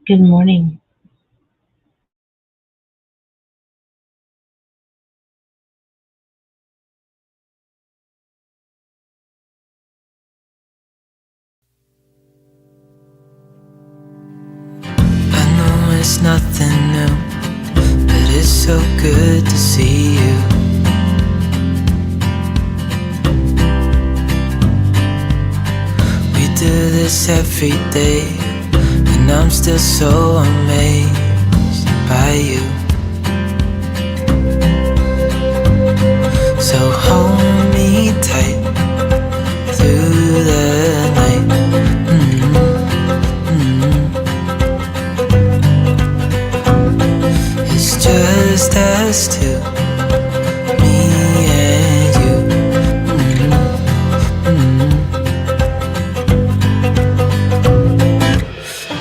Good morning. I know it's nothing new, but it's so good to see you. We do this every day, and I'm still so amazed by you. So hold me tight through the night. It's just us two, me and you.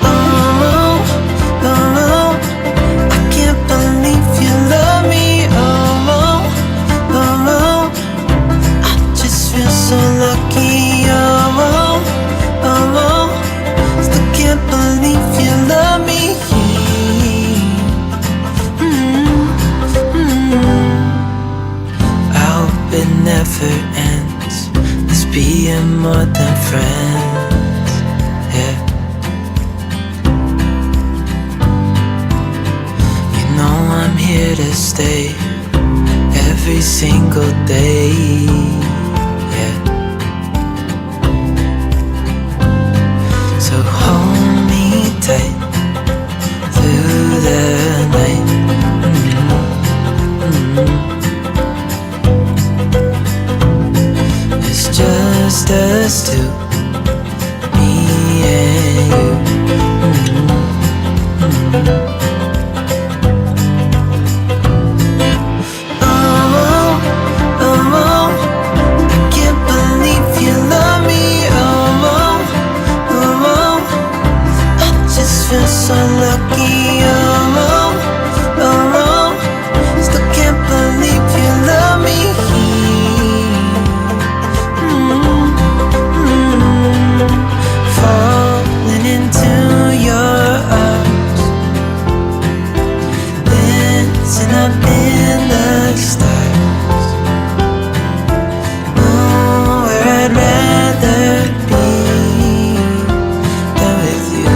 Oh, oh, oh, I can't believe you love me. Oh, oh, oh, oh, I just feel so lucky. Oh, oh, oh, oh, still can't believe you love me. I hope it never ends. Let's being more than friends. Yeah. You know I'm here to stay every single day. Yeah. So hold me tight through the night. It's just us two, me and you. Oh, oh, oh, I can't believe you love me. Oh, oh, oh, oh, I just feel so lucky. Oh, oh, oh, oh, still can't believe you love me. Falling into your arms, dancing up in the stars. Oh, where I'd rather be than with you.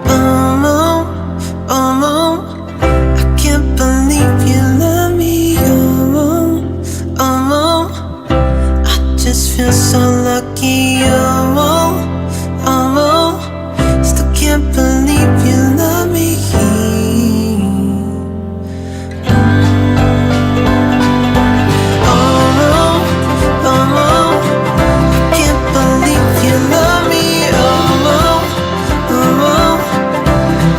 Oh, oh, oh, I can't believe you love me. Oh, oh, oh, I just feel so lucky. Oh, oh, oh, still can't believe you love me. Oh, oh, oh, can't believe you love me. Oh, oh, oh,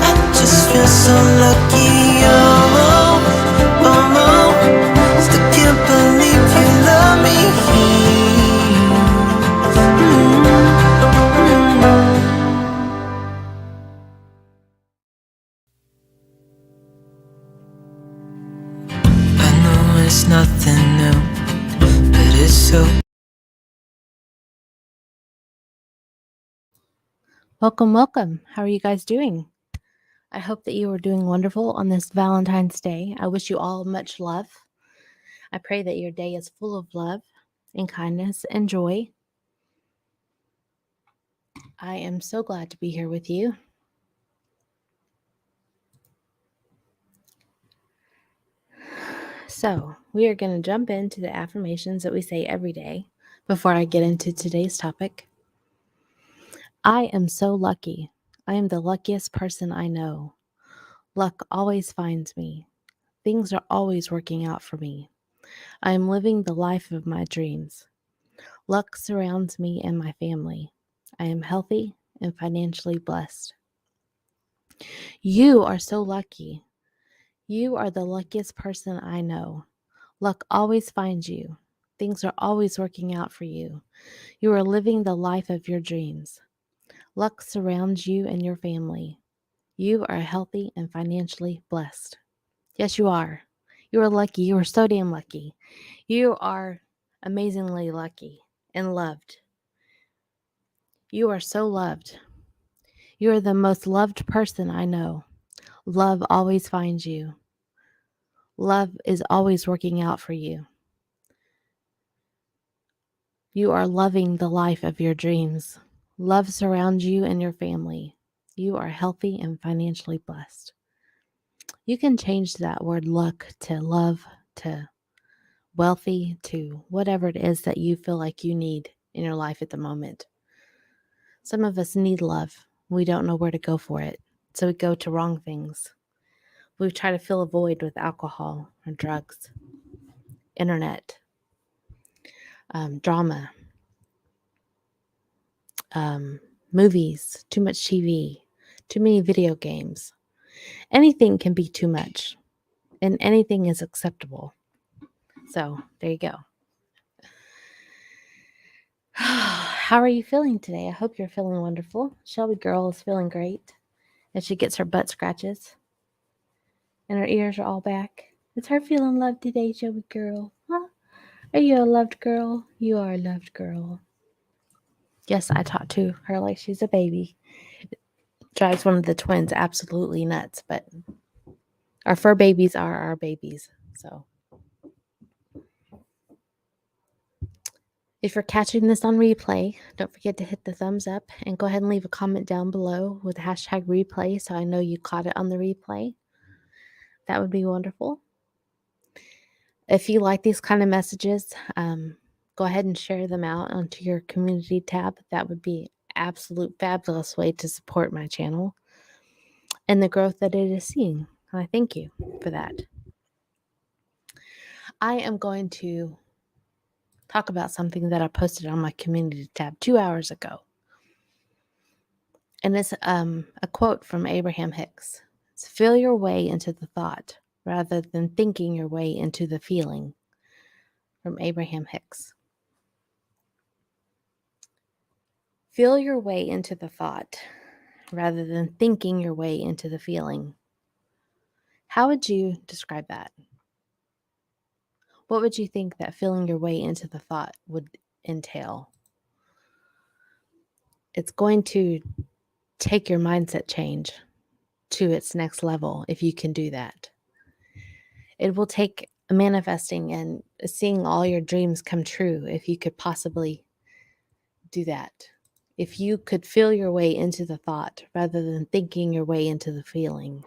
I just feel so lucky. Oh, oh, oh, still can't believe you love me. I know it's nothing new, but it's so. Welcome, welcome. How are you guys doing? I hope that you are doing wonderful on this Valentine's Day. I wish you all much love. I pray that your day is full of love and kindness and joy. I am so glad to be here with you. So, we are going to jump into the affirmations that we say every day before I get into today's topic. I am so lucky. I am the luckiest person I know. Luck always finds me. Things are always working out for me. I am living the life of my dreams. Luck surrounds me and my family. I am healthy and financially blessed. You are so lucky. You are the luckiest person I know. Luck always finds you. Things are always working out for you. You are living the life of your dreams. Luck surrounds you and your family. You are healthy and financially blessed. Yes, you are. You are lucky. You are so damn lucky. You are amazingly lucky and loved. You are so loved. You are the most loved person I know. Love always finds you. Love is always working out for you. You are loving the life of your dreams. Love surrounds you and your family. You are healthy and financially blessed. You can change that word luck to love, to wealthy, to whatever it is that you feel like you need in your life at the moment. Some of us need love. We don't know where to go for it, so we go to wrong things. We try to fill a void with alcohol or drugs, internet, drama, movies, too much TV, too many video games. Anything can be too much, and anything is acceptable. So, there you go. How are you feeling today? I hope you're feeling wonderful. Shelby girl is feeling great as she gets her butt scratches and her ears are all back. Is her feeling loved today, Shelby girl? Huh? Are you a loved girl? You are a loved girl. Yes, I talk to her like she's a baby. Drives one of the twins absolutely nuts, but our fur babies are our babies. So, if you're catching this on replay, don't forget to hit the thumbs up and go ahead and leave a comment down below with hashtag replay so I know you caught it on the replay. That would be wonderful. If you like these kind of messages, go ahead and share them out onto your community tab. That would be absolute fabulous way to support my channel and the growth that it is seeing. And I thank you for that. I am going to talk about something that I posted on my community tab 2 hours ago. And it's a quote from Abraham Hicks. It's feel your way into the thought rather than thinking your way into the feeling, from Abraham Hicks. Feel your way into the thought rather than thinking your way into the feeling. How would you describe that? What would you think that feeling your way into the thought would entail? It's going to take your mindset change to its next level if you can do that. It will take manifesting and seeing all your dreams come true if you could possibly do that. If you could feel your way into the thought rather than thinking your way into the feeling.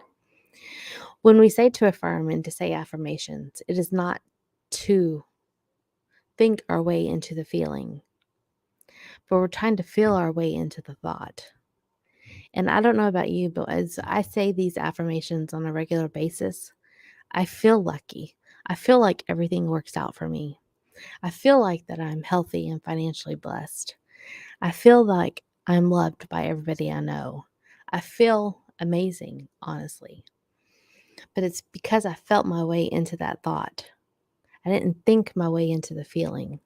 When we say to affirm and to say affirmations, it is not to think our way into the feeling, but we're trying to feel our way into the thought. And I don't know about you, but as I say these affirmations on a regular basis, I feel lucky. I feel like everything works out for me. I feel like that I'm healthy and financially blessed. I feel like I'm loved by everybody I know. I feel amazing, honestly. But it's because I felt my way into that thought. I didn't think my way into the feeling.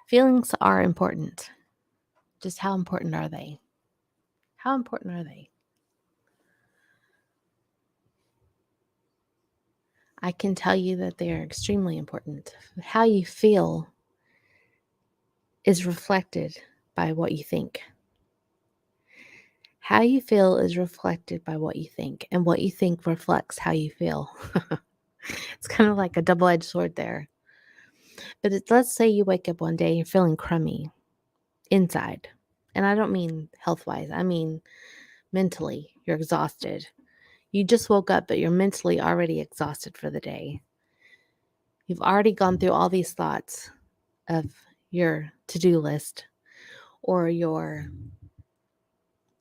Feelings are important. Just how important are they? How important are they? I can tell you that they are extremely important. How you feel is reflected by what you think. How you feel is reflected by what you think, and what you think reflects how you feel. It's kind of like a double-edged sword there. But let's say you wake up one day and you're feeling crummy inside. And I don't mean health-wise. I mean mentally. You're exhausted. You just woke up, but you're mentally already exhausted for the day. You've already gone through all these thoughts of your to-do list or your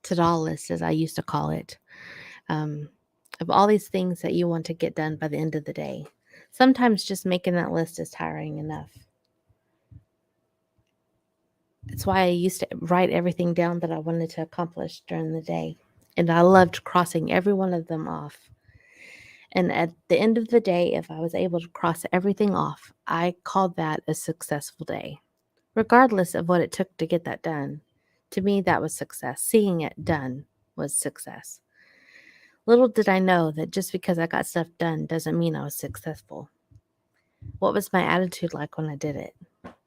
to-do list, as I used to call it, of all these things that you want to get done by the end of the day. Sometimes just making that list is tiring enough. It's why I used to write everything down that I wanted to accomplish during the day. And I loved crossing every one of them off. And at the end of the day, if I was able to cross everything off, I called that a successful day, regardless of what it took to get that done. To me, that was success. Seeing it done was success. Little did I know that just because I got stuff done doesn't mean I was successful. What was my attitude like when I did it?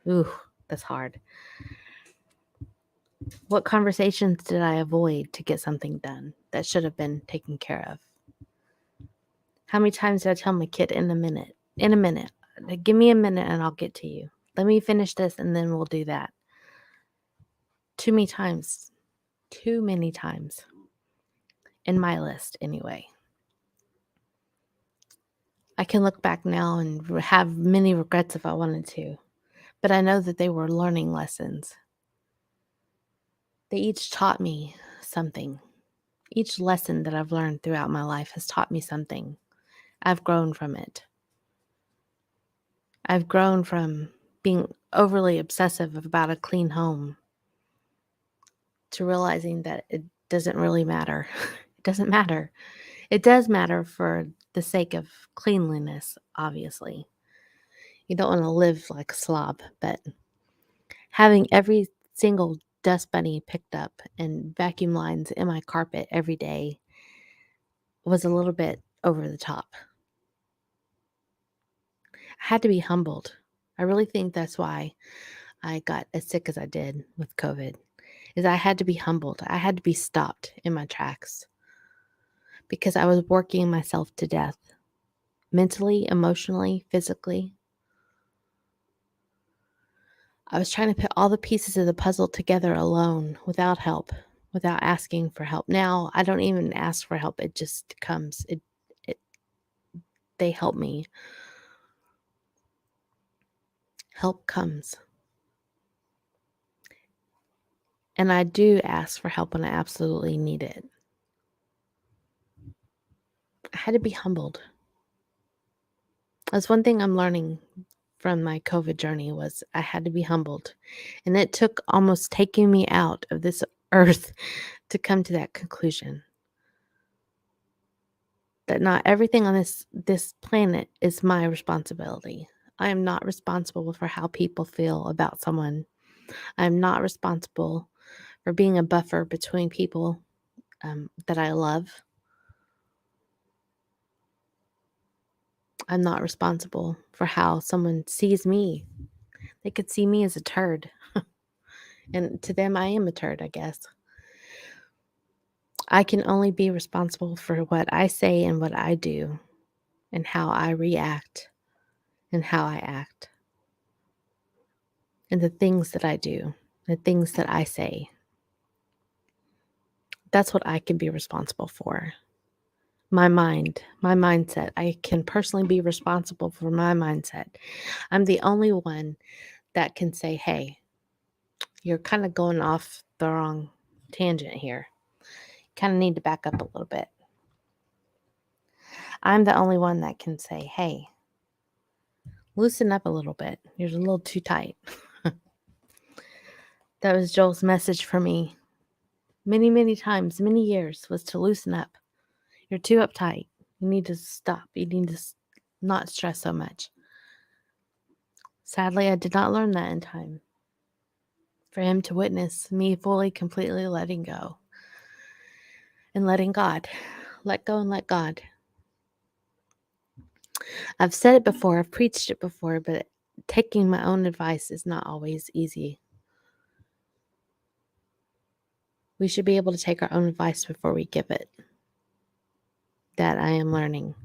Ooh, that's hard. What conversations did I avoid to get something done that should have been taken care of? How many times did I tell my kid in a minute? In a minute. Give me a minute and I'll get to you. Let me finish this and then we'll do that. Too many times. Too many times. In my list, anyway. I can look back now and have many regrets if I wanted to, but I know that they were learning lessons. They each taught me something. Each lesson that I've learned throughout my life has taught me something. I've grown from it. I've grown from being overly obsessive about a clean home to realizing that it doesn't really matter. It doesn't matter. It does matter for the sake of cleanliness, obviously. You don't want to live like a slob, but having every single dust bunny picked up and vacuum lines in my carpet every day was a little bit over the top. I had to be humbled. I really think that's why I got as sick as I did with COVID. Is I had to be humbled. I had to be stopped in my tracks because I was working myself to death mentally, emotionally, physically. I was trying to put all the pieces of the puzzle together alone without help, without asking for help. Now I don't even ask for help. It just comes. It they help me. Help comes. And I do ask for help when I absolutely need it. I had to be humbled. That's one thing I'm learning from my COVID journey was I had to be humbled. And it took almost taking me out of this earth to come to that conclusion. That not everything on this planet is my responsibility. I am not responsible for how people feel about someone. I am not responsible for being a buffer between people that I love. I'm not responsible for how someone sees me. They could see me as a turd. And to them, I am a turd, I guess. I can only be responsible for what I say and what I do and how I react and how I act and the things that I do, the things that I say. That's what I can be responsible for. My mind, my mindset. I can personally be responsible for my mindset. I'm the only one that can say, hey, you're kind of going off the wrong tangent here. Kind of need to back up a little bit. I'm the only one that can say, hey, loosen up a little bit. You're a little too tight. That was Joel's message for me many, many times, many years, was to loosen up. You're too uptight. You need to stop. You need to not stress so much. Sadly, I did not learn that in time for him to witness me fully, completely letting go and letting God. Let go and let God. I've said it before, I've preached it before, but taking my own advice is not always easy. We should be able to take our own advice before we give it. That I am learning.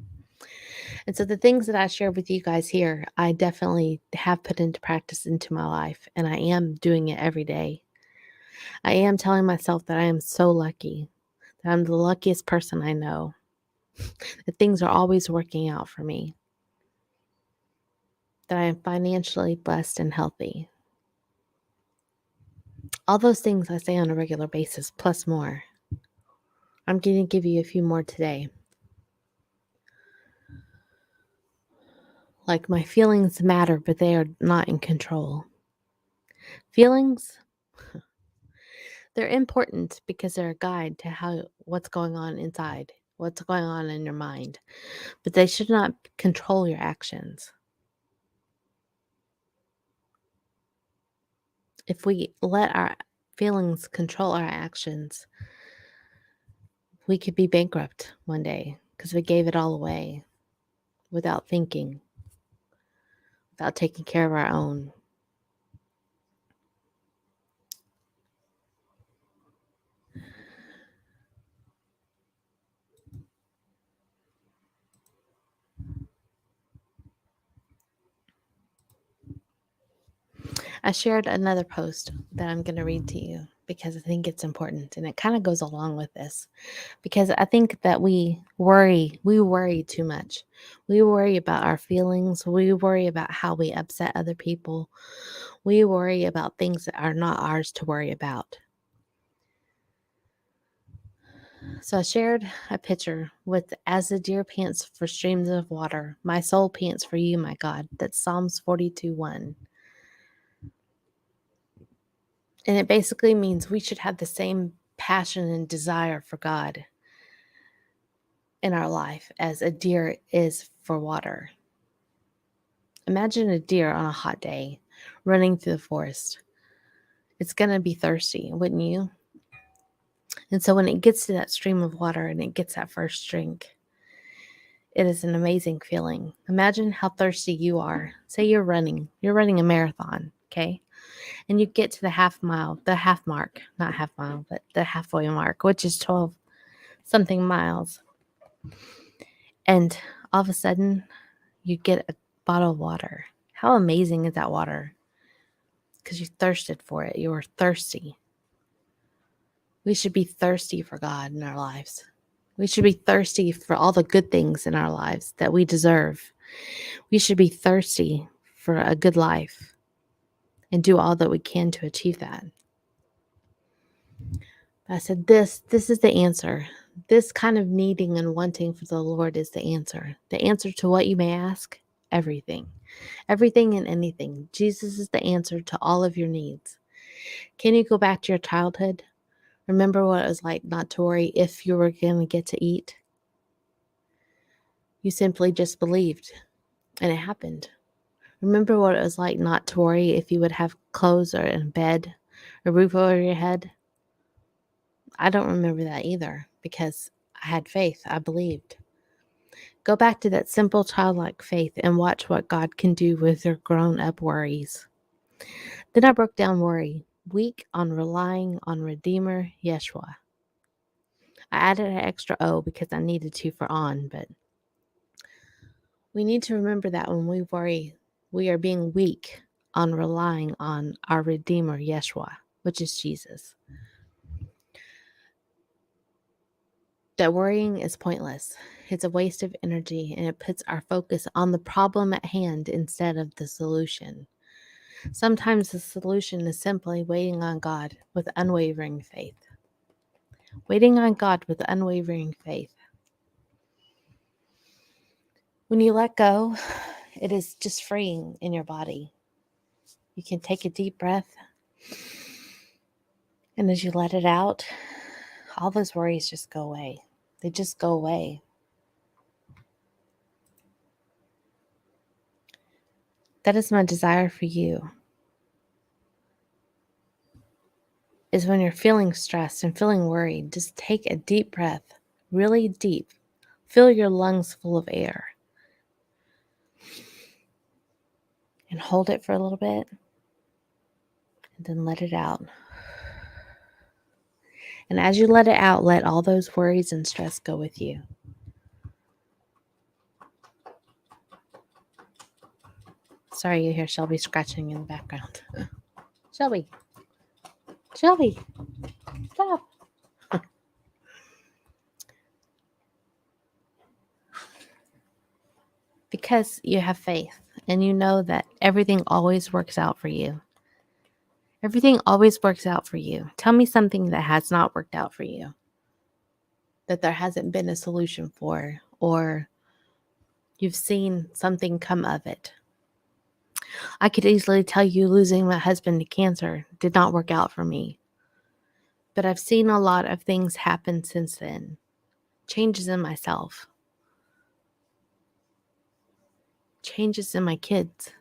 And so the things that I share with you guys here, I definitely have put into practice into my life, and I am doing it every day. I am telling myself that I am so lucky, that I'm the luckiest person I know, that things are always working out for me, that I am financially blessed and healthy. All those things I say on a regular basis, plus more. I'm going to give you a few more today. Like my feelings matter, but they are not in control. Feelings, they're important because they're a guide to what's going on inside, what's going on in your mind, but they should not control your actions. If we let our feelings control our actions, we could be bankrupt one day because we gave it all away without thinking. about taking care of our own. I shared another post that I'm going to read to you because I think it's important, and it kind of goes along with this, because I think that we worry too much. We worry about our feelings, we worry about how we upset other people, we worry about things that are not ours to worry about. So I shared a picture with, as the deer pants for streams of water, my soul pants for you, my God. That's Psalms 42:1. And it basically means we should have the same passion and desire for God in our life as a deer is for water. Imagine a deer on a hot day running through the forest. It's going to be thirsty, wouldn't you? And so when it gets to that stream of water and it gets that first drink, it is an amazing feeling. Imagine how thirsty you are. Say you're running a marathon, okay? And you get to the half mark, not half mile, but the halfway mark, which is 12 something miles. And all of a sudden, you get a bottle of water. How amazing is that water? Because you thirsted for it. You were thirsty. We should be thirsty for God in our lives. We should be thirsty for all the good things in our lives that we deserve. We should be thirsty for a good life and do all that we can to achieve that. I said, this is the answer. This kind of needing and wanting for the Lord is the answer. The answer to what you may ask, everything. Everything and anything. Jesus is the answer to all of your needs. Can you go back to your childhood? Remember what it was like not to worry if you were going to get to eat? You simply just believed, and it happened. Remember what it was like not to worry if you would have clothes or a bed, a roof over your head? I don't remember that either because I had faith. I believed. Go back to that simple childlike faith and watch what God can do with your grown-up worries. Then I broke down worry, weak on relying on Redeemer Yeshua. I added an extra O because I needed to for on, but we need to remember that when we worry, we are being weak on relying on our Redeemer Yeshua, which is Jesus. That worrying is pointless. It's a waste of energy, and it puts our focus on the problem at hand instead of the solution. Sometimes the solution is simply waiting on God with unwavering faith. Waiting on God with unwavering faith. When you let go, it is just freeing in your body. You can take a deep breath, and as you let it out, all those worries just go away. They just go away. That is my desire for you. Is when you're feeling stressed and feeling worried, just take a deep breath, really deep. Fill your lungs full of air. And hold it for a little bit. And then let it out. And as you let it out, let all those worries and stress go with you. Sorry, you hear Shelby scratching in the background. Shelby, stop. Because you have faith and you know that everything always works out for you. Everything always works out for you. Tell me something that has not worked out for you, that there hasn't been a solution for, or you've seen something come of it. I could easily tell you losing my husband to cancer did not work out for me. But I've seen a lot of things happen since then. Changes in myself. Changes in my kids.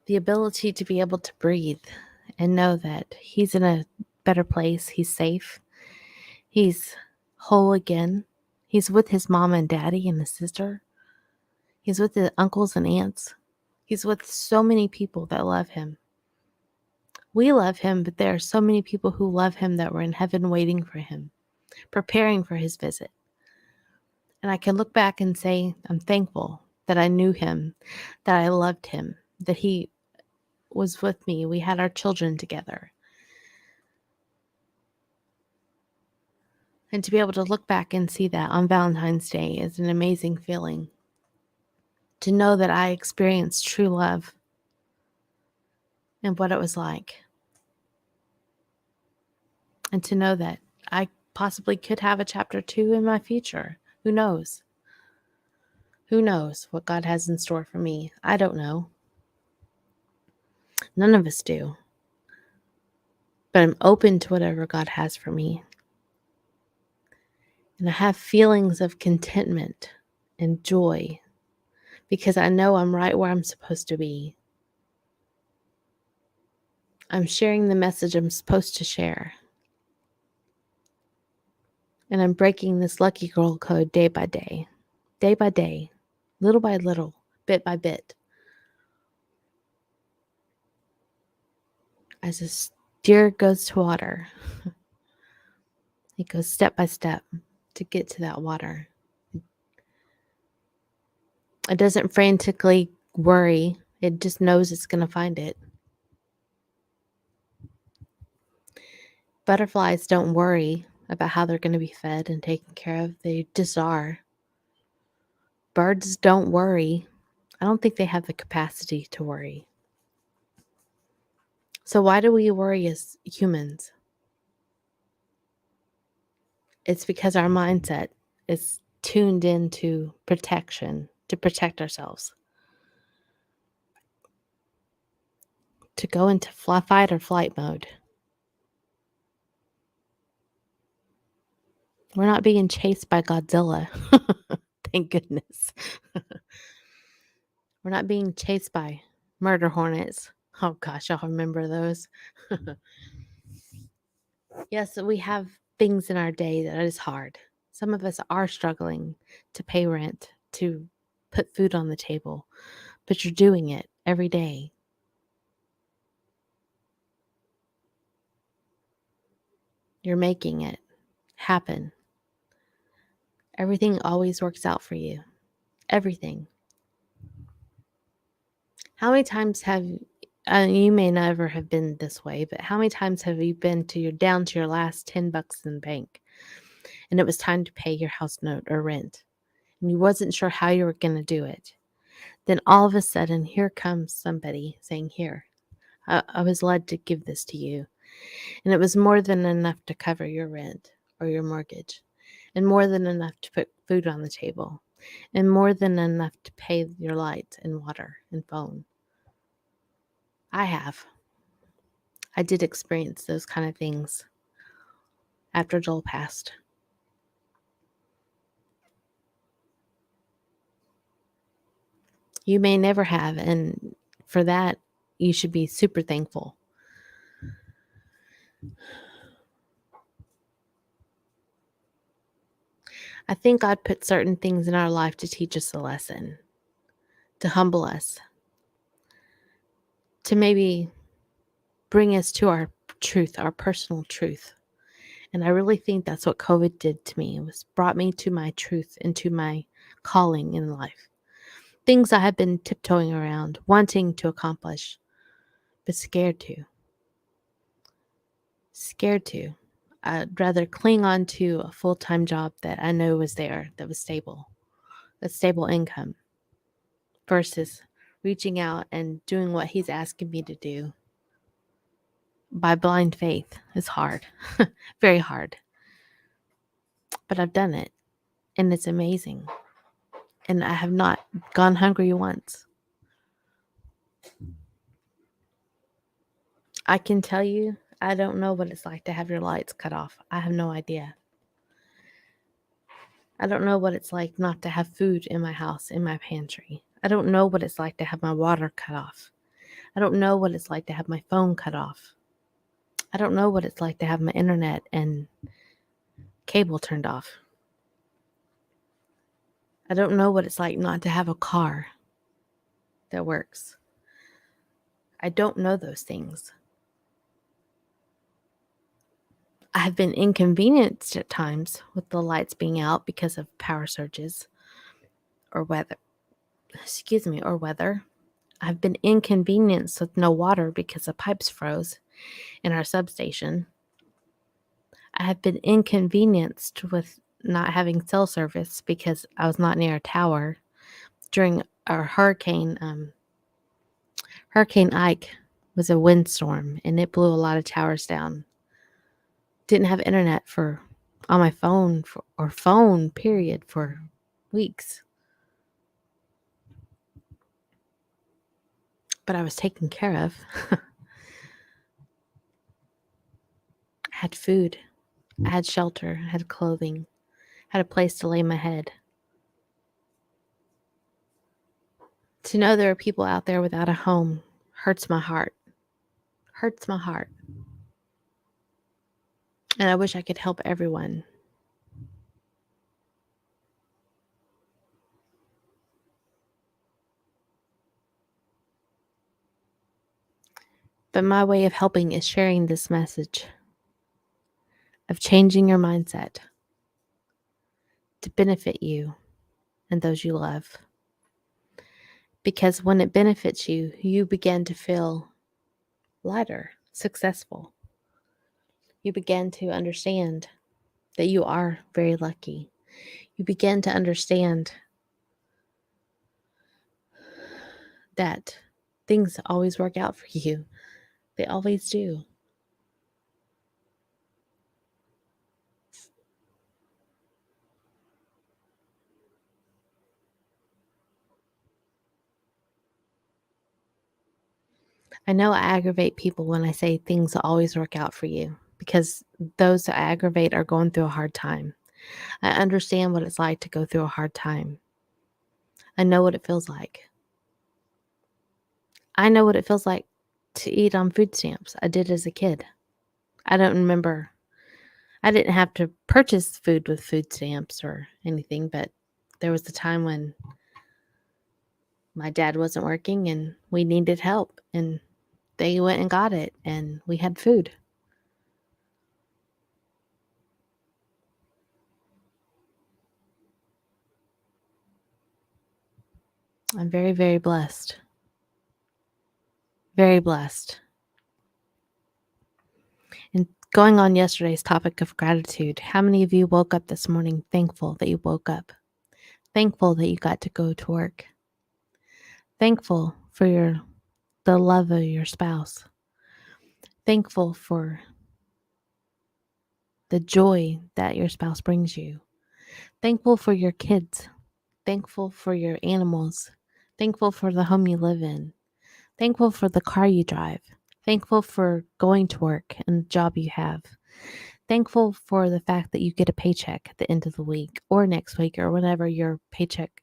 The ability to be able to breathe and know that he's in a better place. He's safe. He's whole again. He's with his mom and daddy and his sister. He's with his uncles and aunts. He's with so many people that love him. We love him, but there are so many people who love him that were in heaven waiting for him, preparing for his visit. And I can look back and say, I'm thankful that I knew him, that I loved him, that he was with me. We had our children together. And to be able to look back and see that on Valentine's Day is an amazing feeling. To know that I experienced true love and what it was like. And to know that I possibly could have a chapter 2 in my future. Who knows? Who knows what God has in store for me? I don't know. None of us do. But I'm open to whatever God has for me. And I have feelings of contentment and joy because I know I'm right where I'm supposed to be. I'm sharing the message I'm supposed to share. And I'm breaking this lucky girl code day by day, little by little, bit by bit. As a steer goes to water, it goes step by step to get to that water. It doesn't frantically worry. It just knows it's going to find it. Butterflies don't worry about how they're going to be fed and taken care of. They just are. Birds don't worry. I don't think they have the capacity to worry. So why do we worry as humans? It's because our mindset is tuned into protection, to protect ourselves. To go into fight or flight mode. We're not being chased by Godzilla. Thank goodness. We're not being chased by murder hornets. Oh gosh, y'all remember those? Yes, we have things in our day that is hard. Some of us are struggling to pay rent, to put food on the table, but you're doing it every day. You're making it happen. Everything always works out for you. Everything. How many times have you may never have been this way, but how many times have you been down to your last $10 in the bank, and it was time to pay your house note or rent, and you wasn't sure how you were going to do it? Then all of a sudden, here comes somebody saying, "Here, I was led to give this to you," and it was more than enough to cover your rent or your mortgage, and more than enough to put food on the table, and more than enough to pay your light and water and phone. I did experience those kind of things after Joel passed. You may never have, and for that, you should be super thankful. I think God put certain things in our life to teach us a lesson, to humble us, to maybe bring us to our truth, our personal truth. And I really think that's what COVID did to me. It was brought me to my truth and to my calling in life. Things I had been tiptoeing around, wanting to accomplish, but scared to. Scared to. I'd rather cling on to a full-time job that I know was there, that was stable, a stable income, versus reaching out and doing what he's asking me to do by blind faith. Is hard, very hard. But I've done it, and it's amazing. And I have not gone hungry once. I can tell you, I don't know what it's like to have your lights cut off. I have no idea. I don't know what it's like not to have food in my house, in my pantry. I don't know what it's like to have my water cut off. I don't know what it's like to have my phone cut off. I don't know what it's like to have my internet and cable turned off. I don't know what it's like not to have a car that works. I don't know those things. I have been inconvenienced at times with the lights being out because of power surges or weather. Or weather. I've been inconvenienced with no water because the pipes froze in our substation. I have been inconvenienced with not having cell service because I was not near a tower during our hurricane. Hurricane Ike was a windstorm and it blew a lot of towers down. Didn't have internet on my phone or phone period for weeks. But I was taken care of. I had food, I had shelter, I had clothing, I had a place to lay my head. To know there are people out there without a home hurts my heart. Hurts my heart. And I wish I could help everyone. But my way of helping is sharing this message of changing your mindset to benefit you and those you love. Because when it benefits you, you begin to feel lighter, successful. You begin to understand that you are very lucky. You begin to understand that things always work out for you. They always do. I know I aggravate people when I say things always work out for you because those that I aggravate are going through a hard time. I understand what it's like to go through a hard time. I know what it feels like. I know what it feels like to eat on food stamps. I did as a kid. I don't remember. I didn't have to purchase food with food stamps or anything, but there was a time when my dad wasn't working and we needed help, and they went and got it, and we had food. I'm very, very blessed. Very blessed. And going on yesterday's topic of gratitude, how many of you woke up this morning thankful that you woke up? Thankful that you got to go to work? Thankful for the love of your spouse? Thankful for the joy that your spouse brings you? Thankful for your kids? Thankful for your animals? Thankful for the home you live in? Thankful for the car you drive? Thankful for going to work and the job you have? Thankful for the fact that you get a paycheck at the end of the week or next week or whenever your paycheck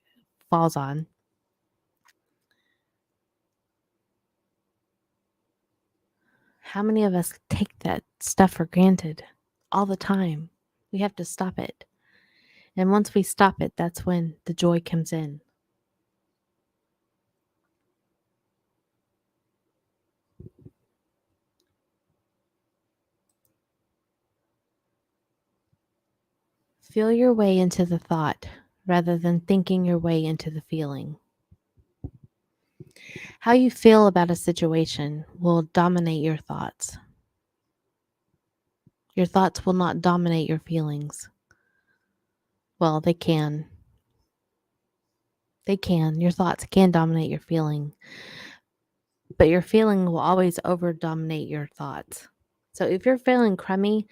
falls on. How many of us take that stuff for granted all the time? We have to stop it. And once we stop it, that's when the joy comes in. Feel your way into the thought rather than thinking your way into the feeling. How you feel about a situation will dominate your thoughts. Your thoughts will not dominate your feelings. Well, they can. They can. Your thoughts can dominate your feeling. But your feeling will always over dominate your thoughts. So if you're feeling crummy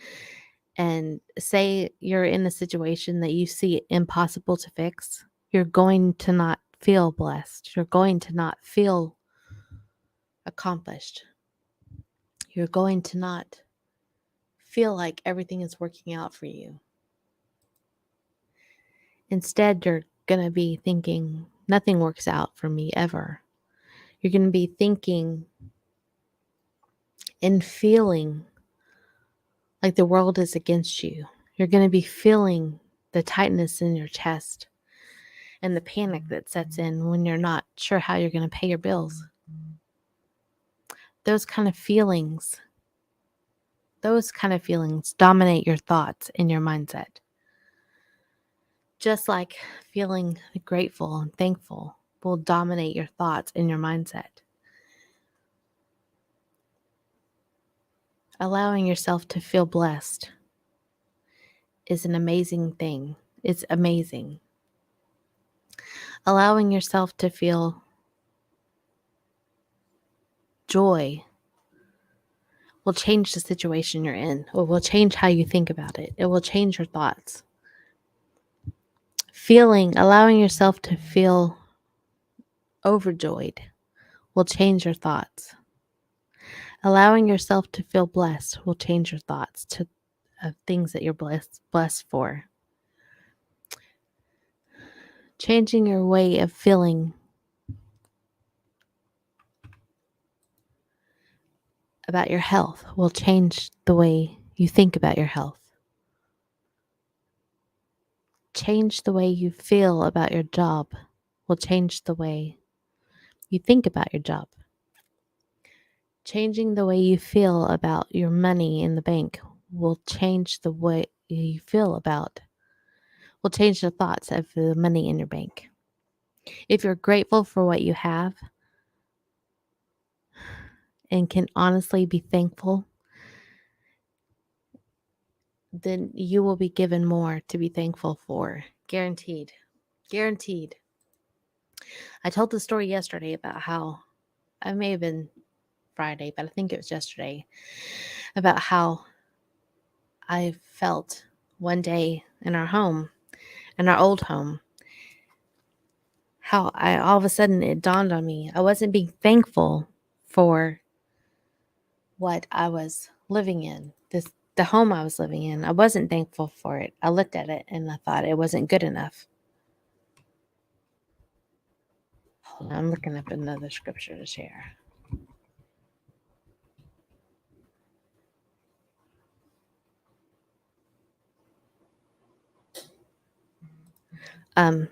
and say you're in a situation that you see impossible to fix, you're going to not feel blessed. You're going to not feel accomplished. You're going to not feel like everything is working out for you. Instead, you're going to be thinking, nothing works out for me ever. You're going to be thinking and feeling like the world is against you. You're going to be feeling the tightness in your chest. and the panic that sets in when you're not sure how you're going to pay your bills. Those kind of feelings dominate your thoughts and your mindset. Just like feeling grateful and thankful will dominate your thoughts and your mindset. Allowing yourself to feel blessed is an amazing thing. It's amazing. Allowing yourself to feel joy will change the situation you're in. It will change how you think about it. It will change your thoughts. Allowing yourself to feel overjoyed will change your thoughts. Allowing yourself to feel blessed will change your thoughts of things that you're blessed for. Changing your way of feeling about your health will change the way you think about your health. Change the way you feel about your job will change the way you think about your job. Changing the way you feel about your money in the bank will change the way you will change the thoughts of the money in your bank. If you're grateful for what you have and can honestly be thankful, then you will be given more to be thankful for. Guaranteed. Guaranteed. I told the story yesterday about how, it may have been Friday, but I think it was yesterday, about how I felt one day in our old home, how all of a sudden it dawned on me. I wasn't being thankful for what I was living in, the home I was living in. I wasn't thankful for it. I looked at it and I thought it wasn't good enough. Hold on, I'm looking up another scripture to share. And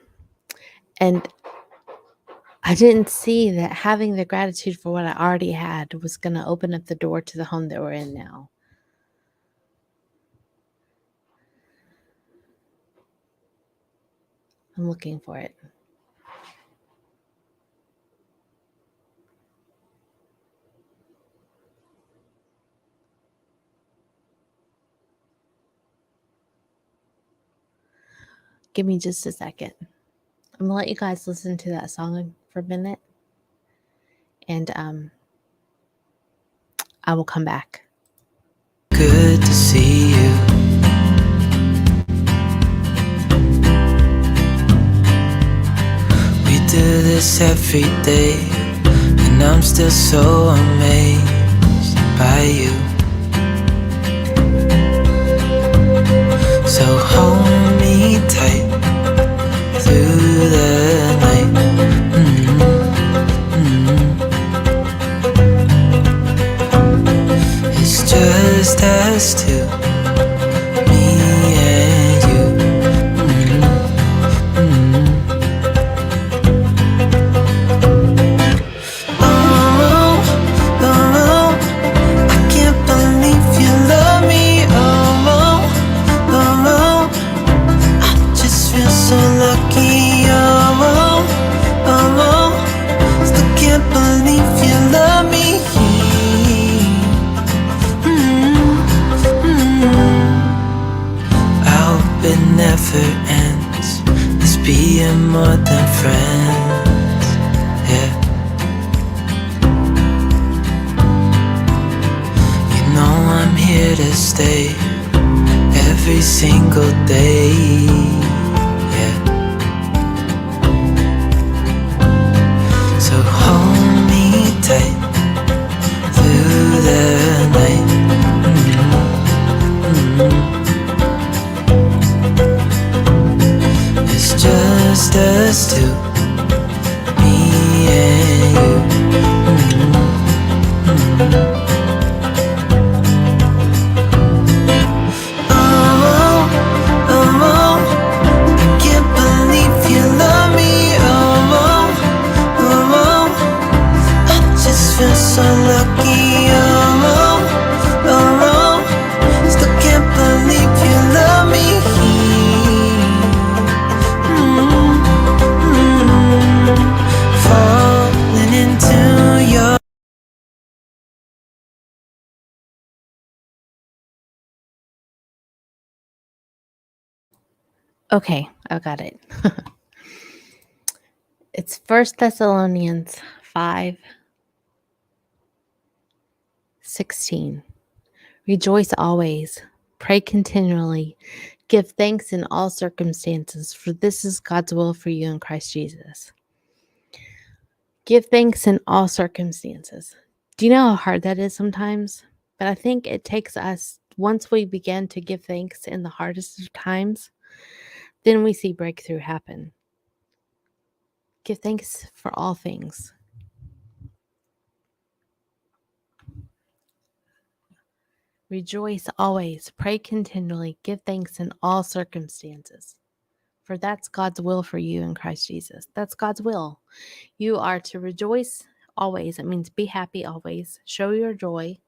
I didn't see that having the gratitude for what I already had was going to open up the door to the home that we're in now. I'm looking for it. Give me just a second. I'm going to let you guys listen to that song for a minute. And I will come back. Good to see you. We do this every day, and I'm still so amazed by you. So hold me tight through the night. It's just us two, me and you. Oh, oh, I can't believe you love me. Oh, oh, I just feel so lucky. Oh, still can't believe you love me. I hope it never ends, this being more than friends, yeah. You know I'm here to stay every single day, yeah. So hold me tight through the night. It's just us two, me and you. Oh, I can't believe you love me. Okay, I got it. It's 1 Thessalonians 5:16. Rejoice always, pray continually, give thanks in all circumstances, for this is God's will for you in Christ Jesus. Give thanks in all circumstances. Do you know how hard that is sometimes? But I think it takes us, once we begin to give thanks in the hardest of times, then we see breakthrough happen. Give thanks for all things. Rejoice always, pray continually, give thanks in all circumstances. For that's God's will for you in Christ Jesus. That's God's will. You are to rejoice always. It means be happy always. Show your joy.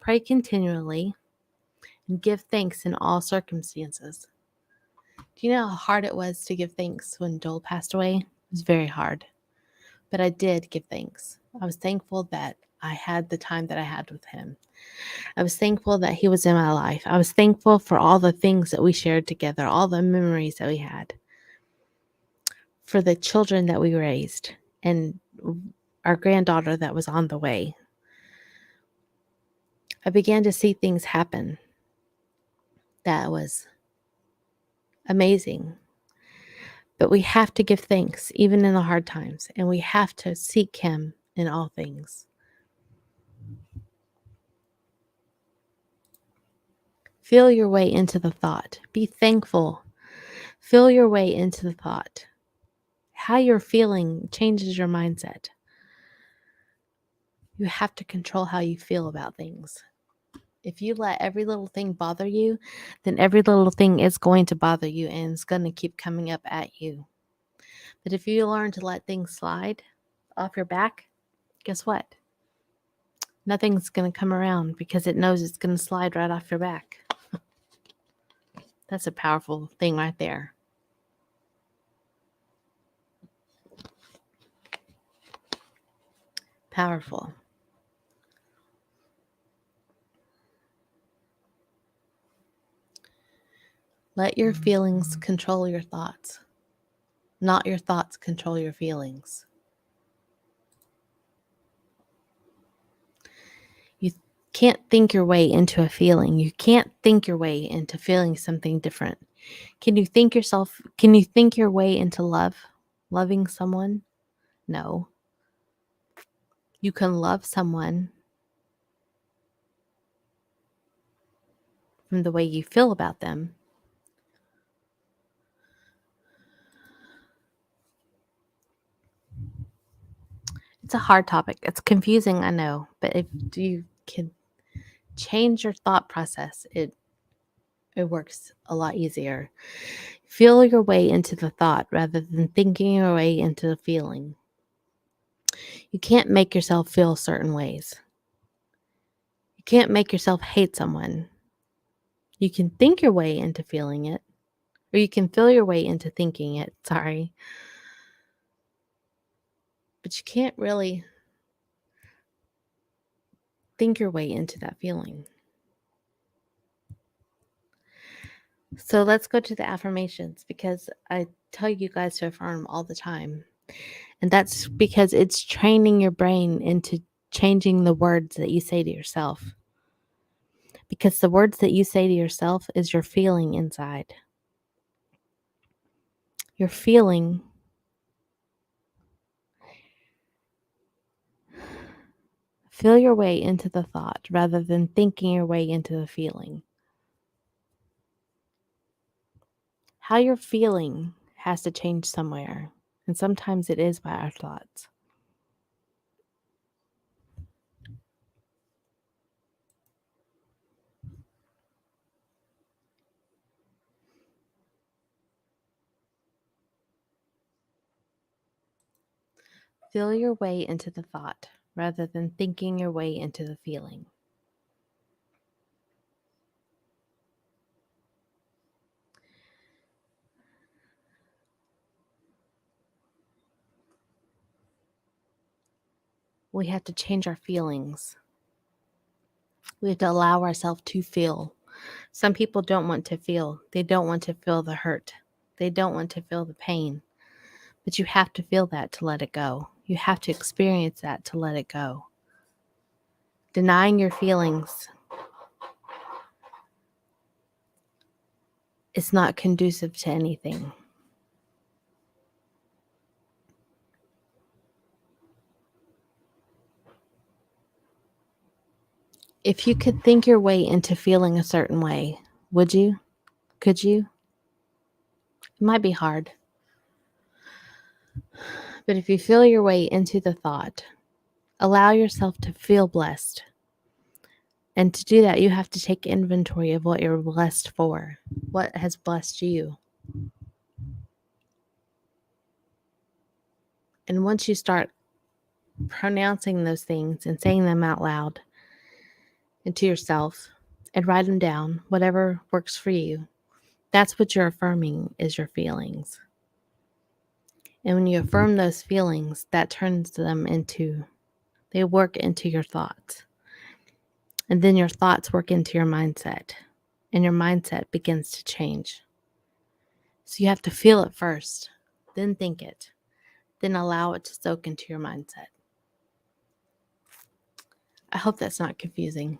Pray continually. And give thanks in all circumstances. Do you know how hard it was to give thanks when Joel passed away? It was very hard. But I did give thanks. I was thankful that I had the time that I had with him. I was thankful that he was in my life. I was thankful for all the things that we shared together, all the memories that we had, for the children that we raised, and our granddaughter that was on the way. I began to see things happen that was amazing. But we have to give thanks even in the hard times, and we have to seek him in all things. Feel your way into the thought. Be thankful. Feel your way into the thought. How you're feeling changes your mindset. You have to control how you feel about things. If you let every little thing bother you, then every little thing is going to bother you and it's going to keep coming up at you. But if you learn to let things slide off your back, guess what? Nothing's going to come around because it knows it's going to slide right off your back. That's a powerful thing right there. Powerful. Let your feelings control your thoughts, not your thoughts control your feelings. You can't think your way into a feeling. You can't think your way into feeling something different. Can you think your way into loving someone? No. You can love someone from the way you feel about them. It's a hard topic. It's confusing, I know, but if you can change your thought process, it works a lot easier. Feel your way into the thought rather than thinking your way into the feeling. You can't make yourself feel certain ways. You can't make yourself hate someone. You can think your way into feeling it, or you can feel your way into thinking it, sorry. But you can't really think your way into that feeling. So let's go to the affirmations, because I tell you guys to affirm all the time. And that's because it's training your brain into changing the words that you say to yourself. Because the words that you say to yourself is your feeling inside. Your feeling. Feel your way into the thought rather than thinking your way into the feeling. How you're feeling has to change somewhere, and sometimes it is by our thoughts. Feel your way into the thought rather than thinking your way into the feeling. We have to change our feelings. We have to allow ourselves to feel. Some people don't want to feel. They don't want to feel the hurt. They don't want to feel the pain. But you have to feel that to let it go. You have to experience that to let it go. Denying your feelings is not conducive to anything. If you could think your way into feeling a certain way, would you? Could you? It might be hard. But if you feel your way into the thought, allow yourself to feel blessed. And to do that, you have to take inventory of what you're blessed for. What has blessed you? And once you start pronouncing those things and saying them out loud and to yourself and write them down, whatever works for you, that's what you're affirming is your feelings. And when you affirm those feelings, that turns them into, they work into your thoughts. And then your thoughts work into your mindset. And your mindset begins to change. So you have to feel it first, then think it, then allow it to soak into your mindset. I hope that's not confusing.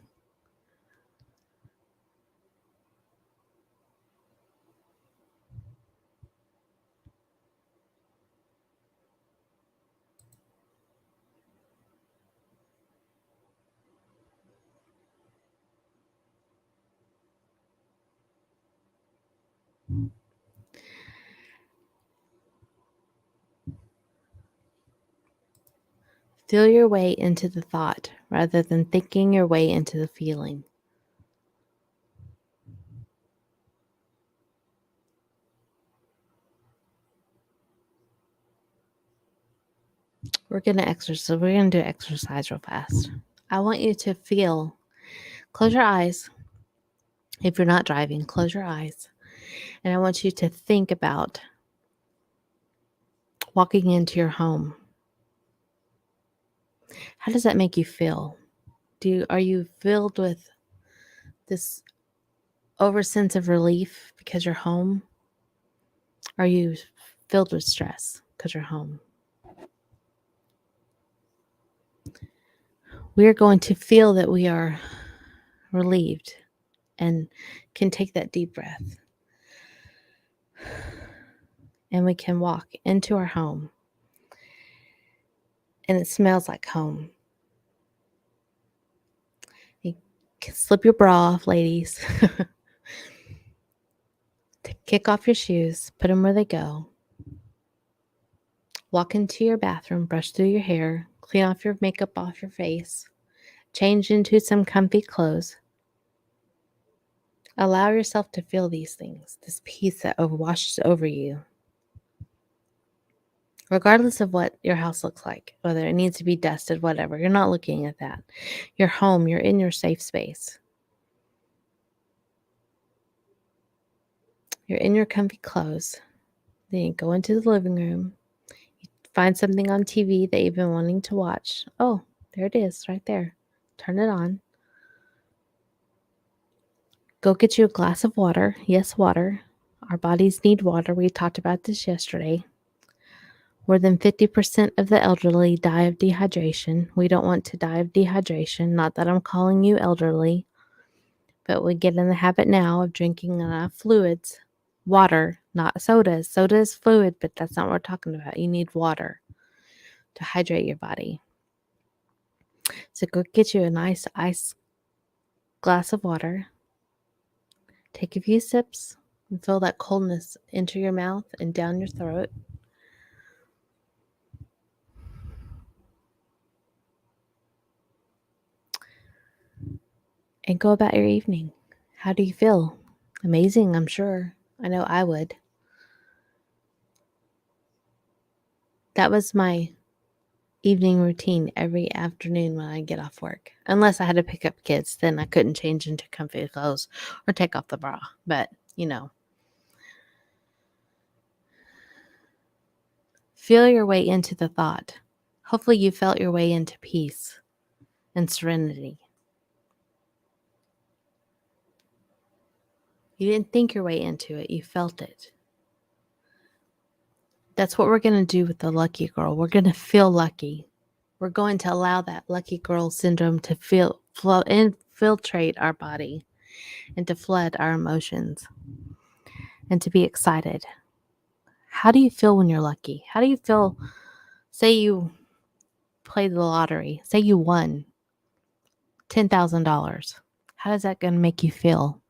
Feel your way into the thought rather than thinking your way into the feeling. We're going to exercise. We're going to do exercise real fast. I want you to feel, close your eyes. If you're not driving, close your eyes. And I want you to think about walking into your home. How does that make you feel? Are you filled with this over sense of relief because you're home? Are you filled with stress because you're home? We are going to feel that we are relieved and can take that deep breath. And we can walk into our home. And it smells like home. You can slip your bra off, ladies. Kick off your shoes, put them where they go. Walk into your bathroom, brush through your hair, clean off your makeup off your face, change into some comfy clothes. Allow yourself to feel these things, this peace that washes over you. Regardless of what your house looks like, whether it needs to be dusted, whatever, you're not looking at that. You're home, you're in your safe space. You're in your comfy clothes. Then you go into the living room. You find something on TV that you've been wanting to watch. Oh, there it is, right there. Turn it on. Go get you a glass of water. Yes, water. Our bodies need water. We talked about this yesterday. More than 50% of the elderly die of dehydration. We don't want to die of dehydration. Not that I'm calling you elderly, but we get in the habit now of drinking enough fluids. Water, not sodas. Soda is fluid, but that's not what we're talking about. You need water to hydrate your body. So go get you a nice ice glass of water. Take a few sips and feel that coldness enter your mouth and down your throat. And go about your evening. How do you feel? Amazing, I'm sure. I know I would. That was my evening routine every afternoon when I get off work. Unless I had to pick up kids, then I couldn't change into comfy clothes or take off the bra. But, feel your way into the thought. Hopefully you felt your way into peace and serenity. You didn't think your way into it, you felt it. That's what we're going to do with the lucky girl. We're going to feel lucky. We're going to allow that lucky girl syndrome to infiltrate our body and to flood our emotions and to be excited. How do you feel when you're lucky? How do you feel? Say you played the lottery, say you won $10,000. How does that going to make you feel?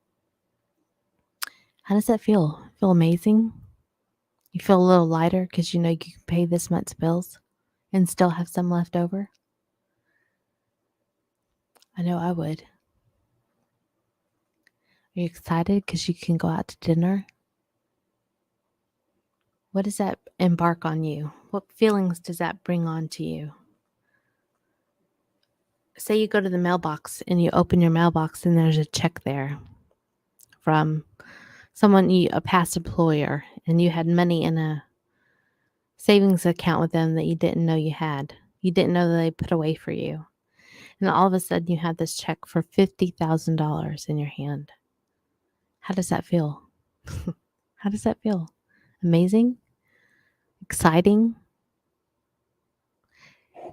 How does that feel? Feel amazing? You feel a little lighter because you know you can pay this much bills and still have some left over? I know I would. Are you excited because you can go out to dinner? What does that embark on you? What feelings does that bring on to you? Say you go to the mailbox and you open your mailbox and there's a check there from a past employer, and you had money in a savings account with them that you didn't know you had. You didn't know that they put away for you. And all of a sudden you had this check for $50,000 in your hand. How does that feel? How does that feel? Amazing? Exciting?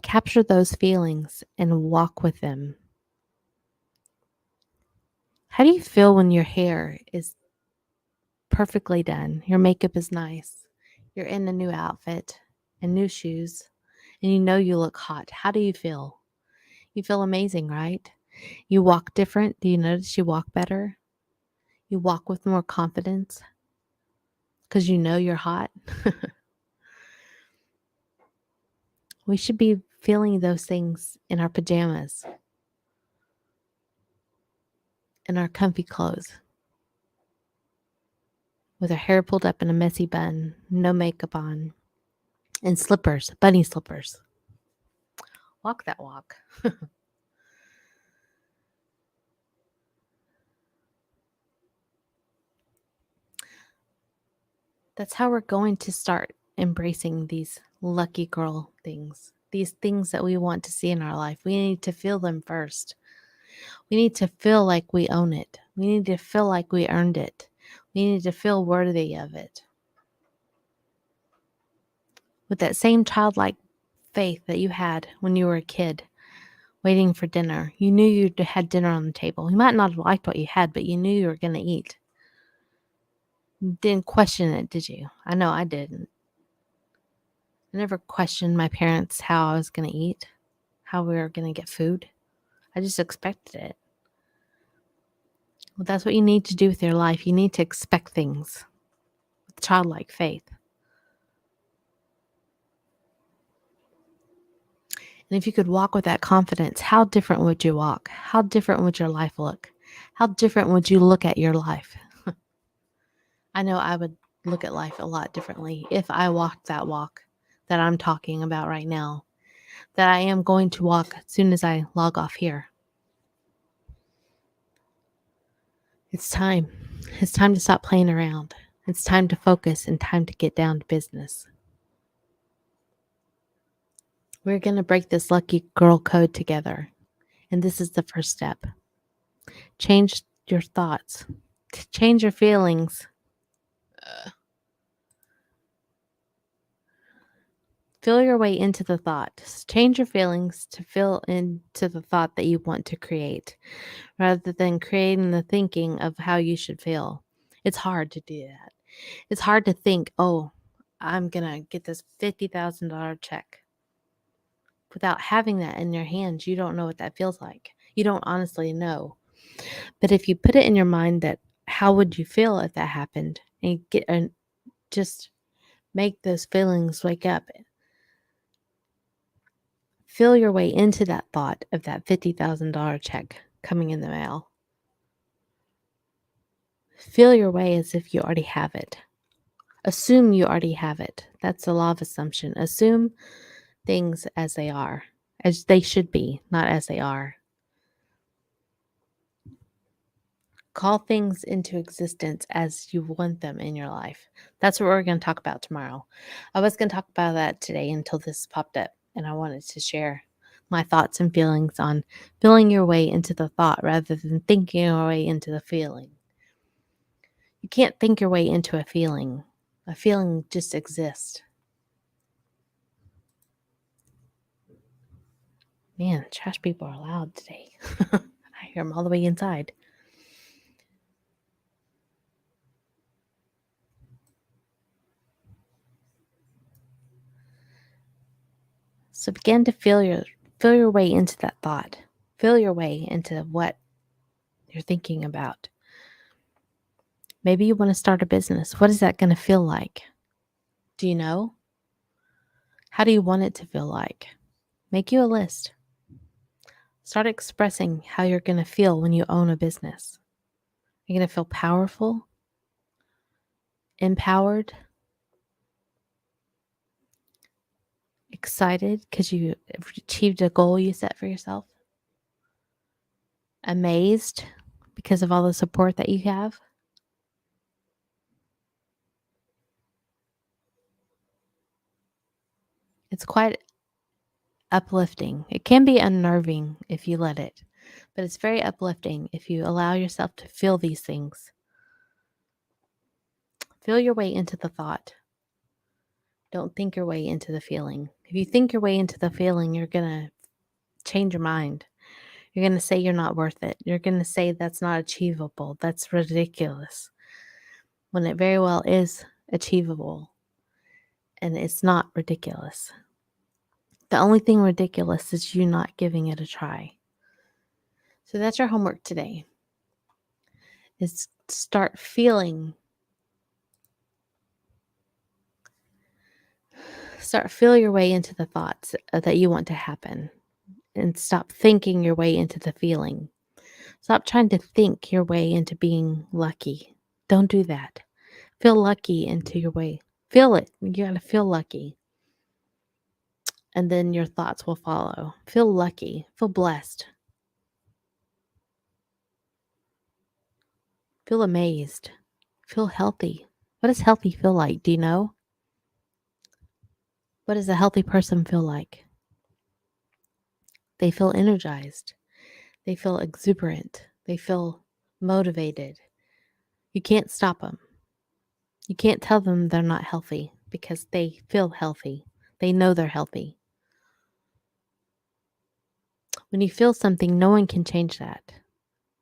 Capture those feelings and walk with them. How do you feel when your hair is perfectly done? Your makeup is nice. You're in a new outfit and new shoes, and you know you look hot. How do you feel? You feel amazing, right? You walk different. Do you notice you walk better? You walk with more confidence because you know you're hot. We should be feeling those things in our pajamas, in our comfy clothes, with our hair pulled up in a messy bun, no makeup on, and slippers, bunny slippers. Walk that walk. That's how we're going to start embracing these lucky girl things, these things that we want to see in our life. We need to feel them first. We need to feel like we own it. We need to feel like we earned it. We need to feel worthy of it. With that same childlike faith that you had when you were a kid, waiting for dinner. You knew you had dinner on the table. You might not have liked what you had, but you knew you were going to eat. You didn't question it, did you? I know I didn't. I never questioned my parents how I was going to eat, how we were going to get food. I just expected it. Well, that's what you need to do with your life. You need to expect things with childlike faith. And if you could walk with that confidence, how different would you walk? How different would your life look? How different would you look at your life? I know I would look at life a lot differently if I walked that walk that I'm talking about right now, that I am going to walk as soon as I log off here. It's time. It's time to stop playing around. It's time to focus and time to get down to business. We're going to break this lucky girl code together. And this is the first step. Change your thoughts. Change your feelings. Feel your way into the thought. Change your feelings to feel into the thought that you want to create, rather than creating the thinking of how you should feel. It's hard to do that. It's hard to think, oh, I'm going to get this $50,000 check. Without having that in your hands, you don't know what that feels like. You don't honestly know. But if you put it in your mind that how would you feel if that happened, and just make those feelings wake up. Feel your way into that thought of that $50,000 check coming in the mail. Feel your way as if you already have it. Assume you already have it. That's the law of assumption. Assume things as they are, as they should be, not as they are. Call things into existence as you want them in your life. That's what we're going to talk about tomorrow. I was going to talk about that today until this popped up, and I wanted to share my thoughts and feelings on feeling your way into the thought rather than thinking your way into the feeling. You can't think your way into a feeling. A feeling just exists. Man, trash people are loud today. I hear them all the way inside. So begin to feel your way into that thought. Feel your way into what you're thinking about. Maybe you want to start a business. What is that going to feel like? Do you know? How do you want it to feel like? Make you a list. Start expressing how you're going to feel when you own a business. You're going to feel powerful, empowered, excited because you achieved a goal you set for yourself, amazed because of all the support that you have. It's quite uplifting. It can be unnerving if you let it, but it's very uplifting if you allow yourself to feel these things. Feel your way into the thought. Don't think your way into the feeling. If you think your way into the feeling, you're going to change your mind. You're going to say you're not worth it. You're going to say that's not achievable. That's ridiculous. When it very well is achievable and it's not ridiculous. The only thing ridiculous is you not giving it a try. So that's your homework today. Is start feeling. Feel your way into the thoughts that you want to happen. And stop thinking your way into the feeling. Stop trying to think your way into being lucky. Don't do that. Feel lucky into your way. Feel it. You got to feel lucky. And then your thoughts will follow. Feel lucky. Feel blessed. Feel amazed. Feel healthy. What does healthy feel like? Do you know? What does a healthy person feel like? They feel energized. They feel exuberant. They feel motivated. You can't stop them. You can't tell them they're not healthy because they feel healthy. They know they're healthy. When you feel something, no one can change that.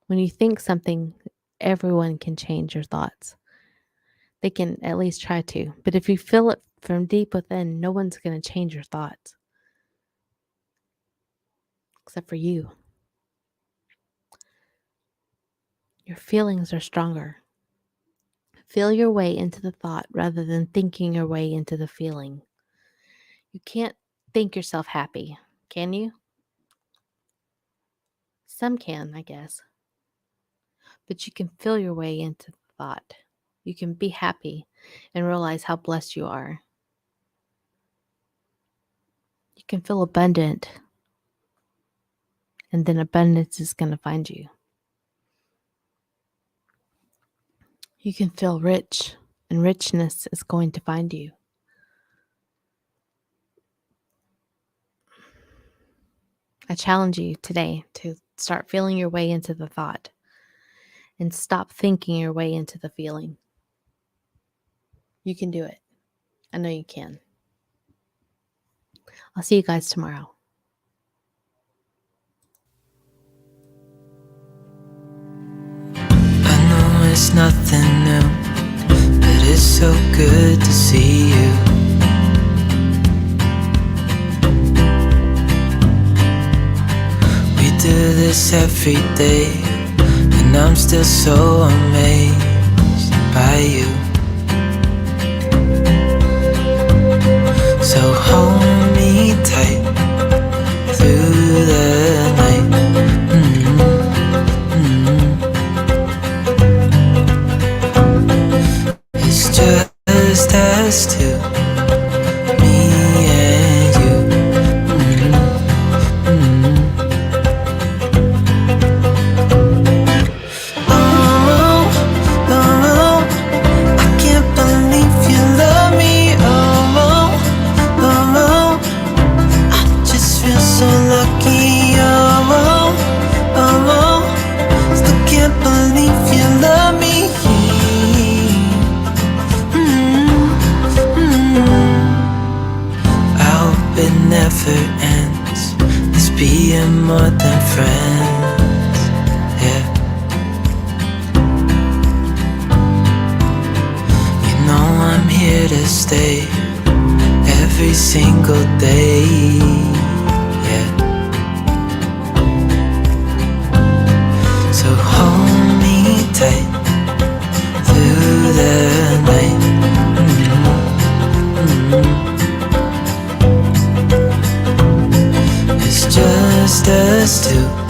When you think something, everyone can change your thoughts. They can at least try to. But if you feel it from deep within, no one's going to change your thoughts. Except for you. Your feelings are stronger. Feel your way into the thought rather than thinking your way into the feeling. You can't think yourself happy, can you? Some can, I guess. But you can feel your way into the thought. You can be happy and realize how blessed you are. You can feel abundant, and then abundance is going to find you. You can feel rich, and richness is going to find you. I challenge you today to start feeling your way into the thought and stop thinking your way into the feeling. You can do it. I know you can. I'll see you guys tomorrow. I know it's nothing new, but it's so good to see you. We do this every day, and I'm still so amazed by you. So hold me tight through the night. It's just us two, me and you. Oh, oh, I can't believe you love me. Oh, oh, I just feel so lucky. Oh, oh, still can't believe you love me. It never ends. This being more than friends, yeah. You know I'm here to stay every single day, yeah. So hold me tight through the night. It's just us two